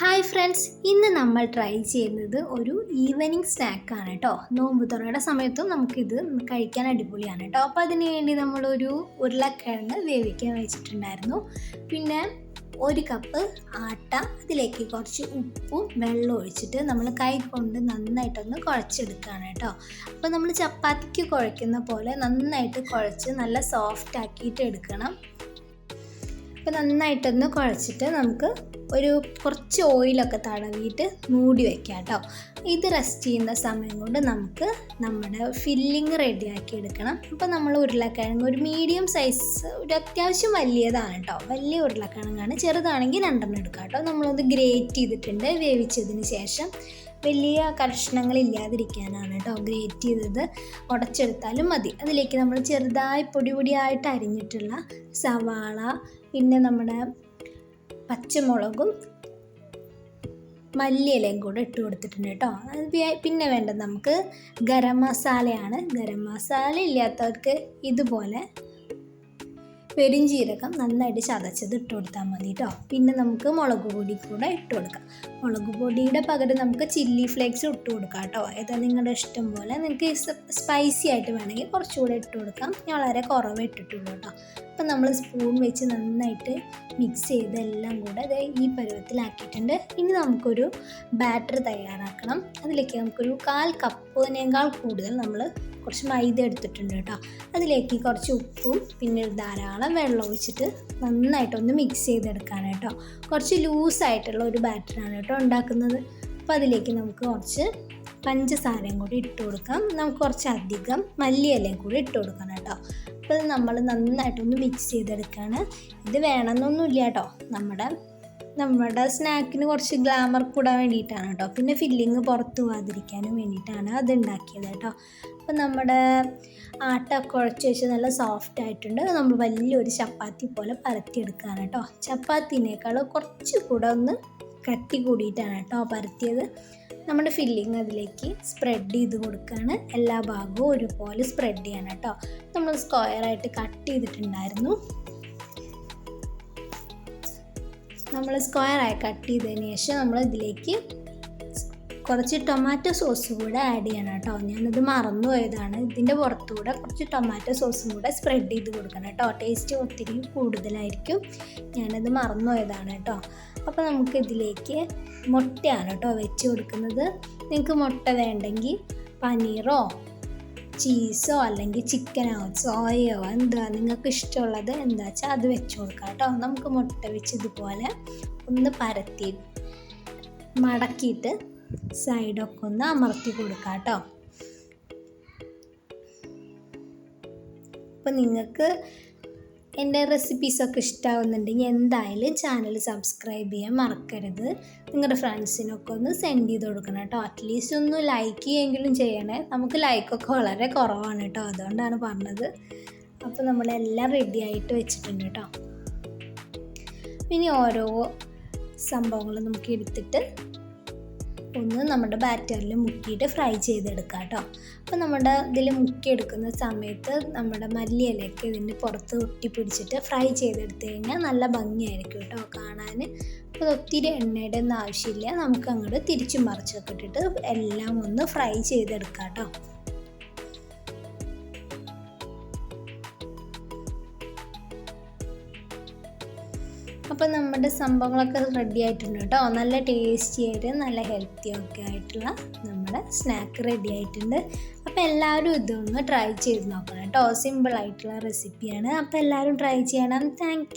Hi friends, ഇന്ന് നമ്മൾ try ചെയ്യുന്നത് ഒരു ഈവനിങ് സ്നാക്കാണ് കേട്ടോ. നോമ്പ് തുറയുടെ സമയത്തും നമുക്കിത് കഴിക്കാൻ അടിപൊളിയാണ് കേട്ടോ. അപ്പോൾ അതിന് വേണ്ടി നമ്മളൊരു ഉരുളക്കിഴങ്ങ് വേവിക്കാൻ വെച്ചിട്ടുണ്ടായിരുന്നു. പിന്നെ 1 കപ്പ് ആട്ട, അതിലേക്ക് കുറച്ച് ഉപ്പും വെള്ളം ഒഴിച്ചിട്ട് നമ്മൾ കൈ കൊണ്ട് നന്നായിട്ടൊന്ന് കുഴച്ചെടുക്കുകയാണ് കേട്ടോ. അപ്പോൾ നമ്മൾ ചപ്പാത്തിക്ക് കുഴയ്ക്കുന്ന പോലെ നന്നായിട്ട് കുഴച്ച് നല്ല സോഫ്റ്റ് ആക്കിയിട്ട് എടുക്കണം. അപ്പോൾ നന്നായിട്ടൊന്ന് കുഴച്ചിട്ട് നമുക്ക് കുറച്ച് ഓയിലൊക്കെ തടവിയിട്ട് മൂടി വയ്ക്കാം കേട്ടോ. ഇത് റെസ്റ്റ് ചെയ്യുന്ന സമയം കൊണ്ട് നമുക്ക് നമ്മുടെ ഫില്ലിങ് റെഡിയാക്കി എടുക്കണം. അപ്പോൾ നമ്മൾ ഉരുളക്കിഴങ്ങ് ഒരു മീഡിയം സൈസ്, ഒരു അത്യാവശ്യം വലിയതാണ് കേട്ടോ. വലിയ ഉരുളക്കിഴങ്ങാണ്, ചെറുതാണെങ്കിൽ 2 എടുക്കാം കേട്ടോ. നമ്മളൊന്ന് ഗ്രേറ്റ് ചെയ്തിട്ടുണ്ട് വേവിച്ചതിന് ശേഷം. വലിയ കഷ്ണങ്ങളില്ലാതിരിക്കാനാണ് കേട്ടോ ഗ്രേറ്റ് ചെയ്തത്. ഉടച്ചെടുത്താലും മതി. അതിലേക്ക് നമ്മൾ ചെറുതായി പൊടിയായിട്ട് അരിഞ്ഞിട്ടുള്ള സവാള, പിന്നെ നമ്മുടെ പച്ചമുളകും മല്ലിയിലയും കൂടെ ഇട്ട് കൊടുത്തിട്ടുണ്ട് കേട്ടോ. പിന്നെ വേണ്ടത് നമുക്ക് ഗരം മസാലയാണ്. ഗരം മസാല ഇല്ലാത്തവർക്ക് ഇതുപോലെ പെരുംജീരകം നന്നായിട്ട് ചതച്ചത് ഇട്ട് കൊടുത്താൽ മതി കേട്ടോ. പിന്നെ നമുക്ക് മുളക് പൊടി കൂടെ ഇട്ട് കൊടുക്കാം. മുളക് പൊടിയുടെ പകരം നമുക്ക് ചില്ലി ഫ്ലേക്സ് ഇട്ട് കൊടുക്കാം കേട്ടോ. ഏതാ നിങ്ങളുടെ ഇഷ്ടം പോലെ. നിങ്ങൾക്ക് സ്പൈസി ആയിട്ട് വേണമെങ്കിൽ കുറച്ചുകൂടെ ഇട്ട് കൊടുക്കാം. ഞാൻ വളരെ കുറവേ ഇട്ടിട്ടുള്ളൂ കേട്ടോ. അപ്പം നമ്മൾ സ്പൂൺ വെച്ച് നന്നായിട്ട് മിക്സ് ചെയ്ത് എല്ലാം കൂടെ ഈ പരുവത്തിലാക്കിയിട്ടുണ്ട്. ഇനി നമുക്കൊരു ബാറ്റർ തയ്യാറാക്കണം. അതിലേക്ക് നമുക്കൊരു 1/4 കപ്പിനേക്കാൾ കൂടുതൽ നമ്മൾ കുറച്ച് മൈദ എടുത്തിട്ടുണ്ട് കേട്ടോ. അതിലേക്ക് കുറച്ച് ഉപ്പും പിന്നെ ധാരാളം വെള്ളം ഒഴിച്ചിട്ട് നന്നായിട്ടൊന്ന് മിക്സ് ചെയ്തെടുക്കാൻ കേട്ടോ. കുറച്ച് ലൂസായിട്ടുള്ള ഒരു ബാറ്ററാണ് കേട്ടോ ഉണ്ടാക്കുന്നത്. അപ്പോൾ അതിലേക്ക് നമുക്ക് കുറച്ച് പഞ്ചസാരയും കൂടി ഇട്ട് കൊടുക്കാം. നമുക്ക് കുറച്ചധികം മല്ലിയിലയും കൂടി ഇട്ട് കൊടുക്കണം കേട്ടോ. അപ്പോൾ നമ്മൾ നന്നായിട്ടൊന്ന് മിക്സ് ചെയ്തെടുക്കുകയാണ്. ഇത് വേണമെന്നൊന്നുമില്ല കേട്ടോ, നമ്മുടെ സ്നാക്കിന് കുറച്ച് ഗ്ലാമർ കൂടാൻ വേണ്ടിയിട്ടാണ് കേട്ടോ. പിന്നെ ഫില്ലിങ് പുറത്ത് പോകാതിരിക്കാനും വേണ്ടിയിട്ടാണ് അത് ഉണ്ടാക്കിയത് കേട്ടോ. അപ്പോൾ നമ്മുടെ ആട്ട കുഴച്ച് വെച്ച് നല്ല സോഫ്റ്റ് ആയിട്ടുണ്ട്. നമ്മൾ വലിയൊരു ചപ്പാത്തി പോലെ പരത്തിയെടുക്കുകയാണ് കേട്ടോ. ചപ്പാത്തിനേക്കാൾ കുറച്ച് കൂടെ ഒന്ന് കട്ടി കൂടിയിട്ടാണ് കേട്ടോ പരത്തിയത്. നമ്മുടെ ഫില്ലിങ് അതിലേക്ക് സ്പ്രെഡ് ചെയ്ത് കൊടുക്കുകയാണ്. എല്ലാ ഭാഗവും ഒരുപോലെ സ്പ്രെഡ് ചെയ്യണം കേട്ടോ. നമ്മൾ സ്ക്വയറായിട്ട് കട്ട് ചെയ്തിട്ടുണ്ടായിരുന്നു. നമ്മൾ സ്ക്വയറായി കട്ട് ചെയ്തതിന് ശേഷം നമ്മൾ ഇതിലേക്ക് കുറച്ച് ടൊമാറ്റോ സോസ് കൂടെ ആഡ് ചെയ്യണം കേട്ടോ. ഞാനത് മറന്നുപോയതാണ്. ഇതിൻ്റെ പുറത്തുകൂടെ കുറച്ച് ടൊമാറ്റോ സോസും കൂടെ സ്പ്രെഡ് ചെയ്ത് കൊടുക്കണം കേട്ടോ. ടേസ്റ്റ് ഒത്തിരി കൂടുതലായിരിക്കും. ഞാനത് മറന്നുപോയതാണ് കേട്ടോ. അപ്പോൾ നമുക്ക് ഇതിലേക്ക് മുട്ടയാണ് കേട്ടോ വെച്ച് കൊടുക്കുന്നത്. നിങ്ങൾക്ക് മുട്ട വേണ്ടെങ്കിൽ പനീറോ ചീസോ അല്ലെങ്കിൽ ചിക്കനോ സോയയോ എന്താ നിങ്ങൾക്ക് ഇഷ്ടമുള്ളത് എന്താ വെച്ചാൽ അത് വെച്ച് കൊടുക്കാം കേട്ടോ. നമുക്ക് മുട്ട വെച്ച് ഇതുപോലെ ഒന്ന് പരത്തി മടക്കിയിട്ട് സൈഡൊക്കെ ഒന്ന് അമർത്തി കൊടുക്കാം കേട്ടോ. അപ്പോൾ നിങ്ങൾക്ക് എൻ്റെ റെസിപ്പീസൊക്കെ ഇഷ്ടമാവുന്നുണ്ടെങ്കിൽ എന്തായാലും ചാനൽ സബ്സ്ക്രൈബ് ചെയ്യാൻ മറക്കരുത്. നിങ്ങളുടെ ഫ്രണ്ട്സിനൊക്കെ ഒന്ന് സെൻഡ് ചെയ്ത് കൊടുക്കണം കേട്ടോ. അറ്റ്ലീസ്റ്റ് ഒന്ന് ലൈക്ക് ചെയ്യുമെങ്കിലും ചെയ്യണേ. നമുക്ക് ലൈക്കൊക്കെ വളരെ കുറവാണ് കേട്ടോ, അതുകൊണ്ടാണ് പറഞ്ഞത്. അപ്പോൾ നമ്മളെല്ലാം റെഡി ആയിട്ട് വെച്ചിട്ടുണ്ട് കേട്ടോ. ഇനി ഓരോ സംഭവങ്ങൾ നമുക്ക് എടുത്തിട്ട് ഒന്ന് നമ്മുടെ ബാറ്ററിൽ മുക്കിയിട്ട് ഫ്രൈ ചെയ്തെടുക്കാം കേട്ടോ. അപ്പോൾ നമ്മുടെ ഇതിൽ മുക്കിയെടുക്കുന്ന സമയത്ത് നമ്മുടെ മല്ലിയിലയൊക്കെ ഇതിൻ്റെ പുറത്ത് ഒട്ടിപ്പിടിച്ചിട്ട് ഫ്രൈ ചെയ്തെടുത്ത് കഴിഞ്ഞാൽ നല്ല ഭംഗിയായിരിക്കും കേട്ടോ കാണാൻ. അപ്പോൾ ഒത്തിരി എണ്ണയുടെ ഒന്നും ആവശ്യമില്ല. നമുക്ക് അങ്ങോട്ട് തിരിച്ചും മറിച്ചൊക്കെ ഇട്ടിട്ട് എല്ലാം ഒന്ന് ഫ്രൈ ചെയ്തെടുക്കാം കേട്ടോ. അപ്പോൾ നമ്മുടെ സംഭവങ്ങളൊക്കെ റെഡി ആയിട്ടുണ്ട് കേട്ടോ. നല്ല ടേസ്റ്റി ആയിട്ട് നല്ല ഹെൽത്തി ഒക്കെ ആയിട്ടുള്ള നമ്മുടെ സ്നാക്ക് റെഡി ആയിട്ടുണ്ട്. അപ്പോൾ എല്ലാവരും ഇതൊന്ന് ട്രൈ ചെയ്ത് നോക്കണം കേട്ടോ. സിമ്പിളായിട്ടുള്ള റെസിപ്പിയാണ്. അപ്പോൾ എല്ലാവരും ട്രൈ ചെയ്യണം. താങ്ക്